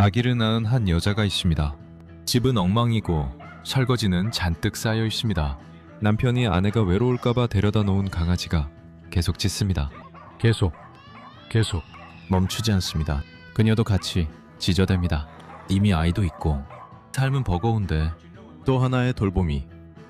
아기를 낳은 한 여자가 있습니다. 집은 엉망이고 설거지는 잔뜩 쌓여 있습니다. 남편이 아내가 외로울까봐 데려다 놓은 강아지가 계속 짖습니다. 계속 멈추지 않습니다. 그녀도 같이 짖어댑니다. 이미 아이도 있고 삶은 버거운데 또 하나의 돌봄이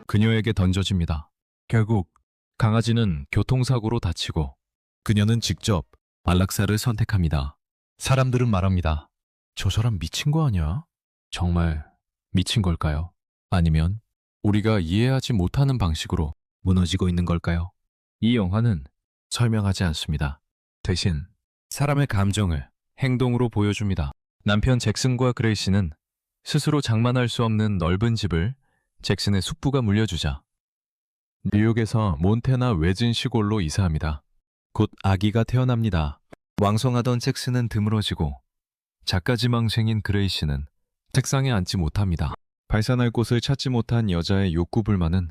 그녀에게 던져집니다. 결국 강아지는 교통사고로 다치고 그녀는 직접 안락사를 선택합니다. 사람들은 말합니다. 저 사람 미친 거 아니야? 정말 미친 걸까요? 아니면 우리가 이해하지 못하는 방식으로 무너지고 있는 걸까요? 이 영화는 설명하지 않습니다. 대신 사람의 감정을 행동으로 보여줍니다. 남편 잭슨과 그레이시는 스스로 장만할 수 없는 넓은 집을 잭슨의 숙부가 물려주자 뉴욕에서 몬태나 외진 시골로 이사합니다. 곧 아기가 태어납니다. 왕성하던 잭슨은 드물어지고 작가지망생인 그레이시는 책상에 앉지 못합니다. 발산할 곳을 찾지 못한 여자의 욕구불만은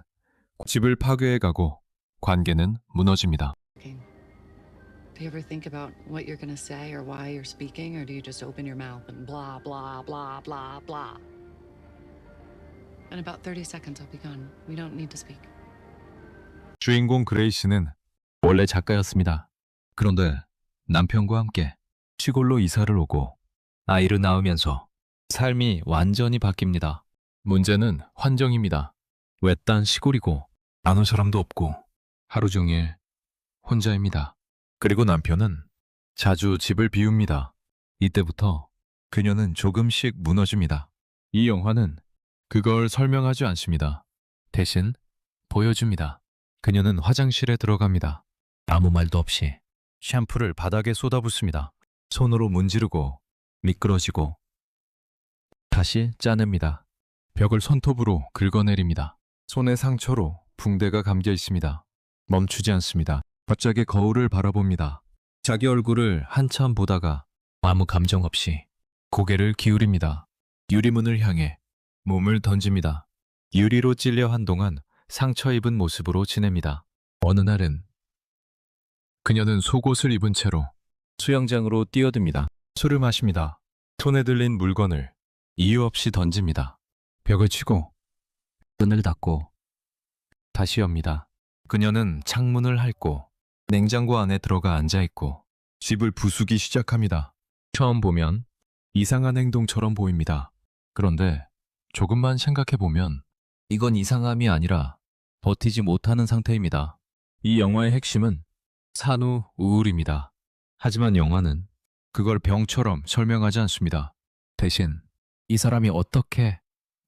집을 파괴해가고 관계는 무너집니다. Do you ever think about what you're going to say or why you're speaking, or do you just open your mouth and blah, blah, blah, blah, blah? In about 30 seconds, I'll be gone. We don't need to speak. 주인공 그레이시는 원래 작가였습니다. 그런데 남편과 함께 시골로 이사를 오고 아이를 낳으면서 삶이 완전히 바뀝니다. 문제는 환경입니다. 외딴 시골이고 아는 사람도 없고 하루 종일 혼자입니다. 그리고 남편은 자주 집을 비웁니다. 이때부터 그녀는 조금씩 무너집니다. 이 영화는 그걸 설명하지 않습니다. 대신 보여줍니다. 그녀는 화장실에 들어갑니다. 아무 말도 없이 샴푸를 바닥에 쏟아붓습니다. 손으로 문지르고 미끄러지고 다시 짜냅니다. 벽을 손톱으로 긁어내립니다. 손의 상처로 붕대가 감겨 있습니다. 멈추지 않습니다. 갑자기 거울을 바라봅니다. 자기 얼굴을 한참 보다가 아무 감정 없이 고개를 기울입니다. 유리문을 향해 몸을 던집니다. 유리로 찔려 한동안 상처 입은 모습으로 지냅니다. 어느 날은 그녀는 속옷을 입은 채로 수영장으로 뛰어듭니다. 술을 마십니다. 손에 들린 물건을 이유 없이 던집니다. 벽을 치고 문을 닫고 다시 엽니다. 그녀는 창문을 핥고 냉장고 안에 들어가 앉아있고 집을 부수기 시작합니다. 처음 보면 이상한 행동처럼 보입니다. 그런데 조금만 생각해보면 이건 이상함이 아니라 버티지 못하는 상태입니다. 이 영화의 핵심은 산후 우울입니다. 하지만 영화는 그걸 병처럼 설명하지 않습니다. 대신 이 사람이 어떻게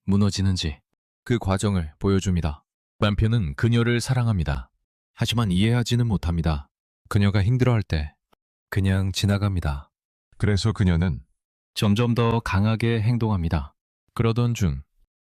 무너지는지 그 과정을 보여줍니다. 남편은 그녀를 사랑합니다. 하지만 이해하지는 못합니다. 그녀가 힘들어할 때 그냥 지나갑니다. 그래서 그녀는 점점 더 강하게 행동합니다. 그러던 중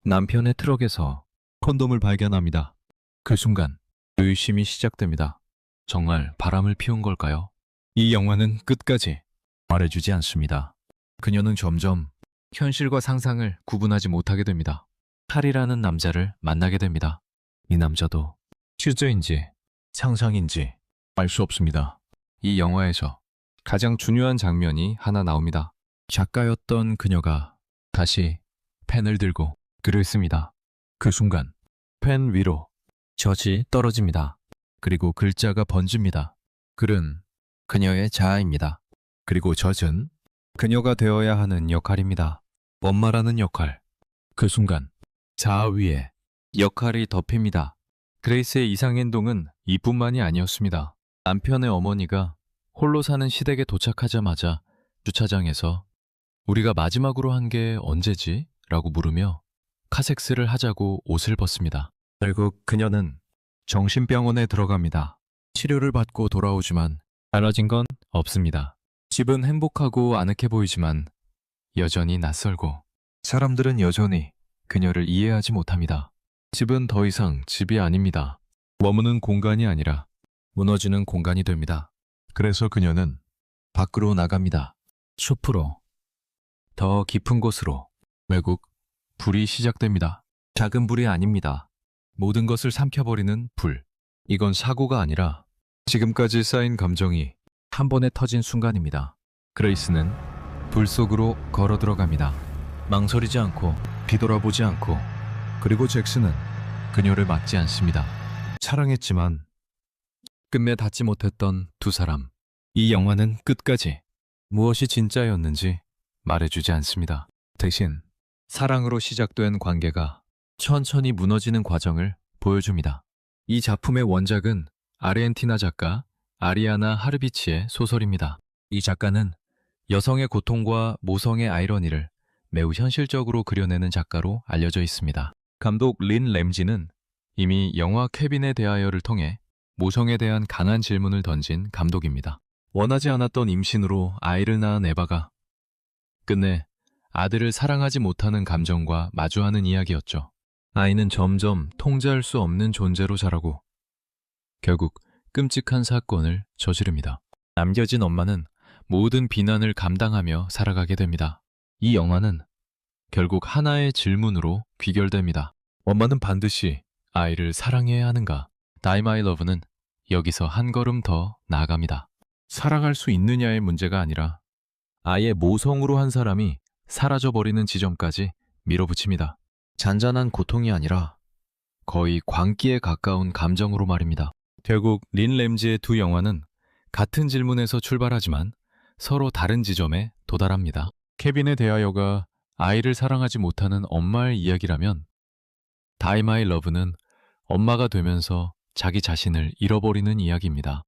남편의 트럭에서 콘돔을 발견합니다. 그 순간 의심이 시작됩니다. 정말 바람을 피운 걸까요? 이 영화는 끝까지 말해주지 않습니다. 그녀는 점점 현실과 상상을 구분하지 못하게 됩니다. 칼이라는 남자를 만나게 됩니다. 이 남자도 실제인지 상상인지 알 수 없습니다. 이 영화에서 가장 중요한 장면이 하나 나옵니다. 작가였던 그녀가 다시 펜을 들고 글을 씁니다. 그 순간 펜 위로 젖이 떨어집니다. 그리고 글자가 번집니다. 글은 그녀의 자아입니다. 그리고 젖은 그녀가 되어야 하는 역할입니다. 원말하는 역할. 그 순간 자아 위에 역할이 덮입니다. 그레이스의 이상행동은 이뿐만이 아니었습니다. 남편의 어머니가 홀로 사는 시댁에 도착하자마자 주차장에서 우리가 마지막으로 한 게 언제지? 라고 물으며 카섹스를 하자고 옷을 벗습니다. 결국 그녀는 정신병원에 들어갑니다. 치료를 받고 돌아오지만 달라진 건 없습니다. 집은 행복하고 아늑해 보이지만 여전히 낯설고 사람들은 여전히 그녀를 이해하지 못합니다. 집은 더 이상 집이 아닙니다. 머무는 공간이 아니라 무너지는 공간이 됩니다. 그래서 그녀는 밖으로 나갑니다. 숲으로, 더 깊은 곳으로. 결국 불이 시작됩니다. 작은 불이 아닙니다. 모든 것을 삼켜버리는 불. 이건 사고가 아니라 지금까지 쌓인 감정이 한 번에 터진 순간입니다. 그레이스는 불 속으로 걸어 들어갑니다. 망설이지 않고 뒤돌아보지 않고, 그리고 잭슨은 그녀를 막지 않습니다. 사랑했지만 끝내 닿지 못했던 두 사람. 이 영화는 끝까지 무엇이 진짜였는지 말해주지 않습니다. 대신 사랑으로 시작된 관계가 천천히 무너지는 과정을 보여줍니다. 이 작품의 원작은 아르헨티나 작가 아리아나 하르비치의 소설입니다. 이 작가는 여성의 고통과 모성의 아이러니를 매우 현실적으로 그려내는 작가로 알려져 있습니다. 감독 린 램지는 이미 영화 케빈에 대하여를 통해 모성에 대한 강한 질문을 던진 감독입니다. 원하지 않았던 임신으로 아이를 낳은 에바가 끝내 아들을 사랑하지 못하는 감정과 마주하는 이야기였죠. 아이는 점점 통제할 수 없는 존재로 자라고 결국 끔찍한 사건을 저지릅니다. 남겨진 엄마는 모든 비난을 감당하며 살아가게 됩니다. 이 영화는 결국 하나의 질문으로 귀결됩니다. 엄마는 반드시 아이를 사랑해야 하는가? Die My Love는 여기서 한 걸음 더 나아갑니다. 사랑할 수 있느냐의 문제가 아니라 아예 모성으로 한 사람이 사라져버리는 지점까지 밀어붙입니다. 잔잔한 고통이 아니라 거의 광기에 가까운 감정으로 말입니다. 결국 린 램지의 두 영화는 같은 질문에서 출발하지만 서로 다른 지점에 도달합니다. 케빈에 대하여가 아이를 사랑하지 못하는 엄마의 이야기라면 Die My Love는 엄마가 되면서 자기 자신을 잃어버리는 이야기입니다.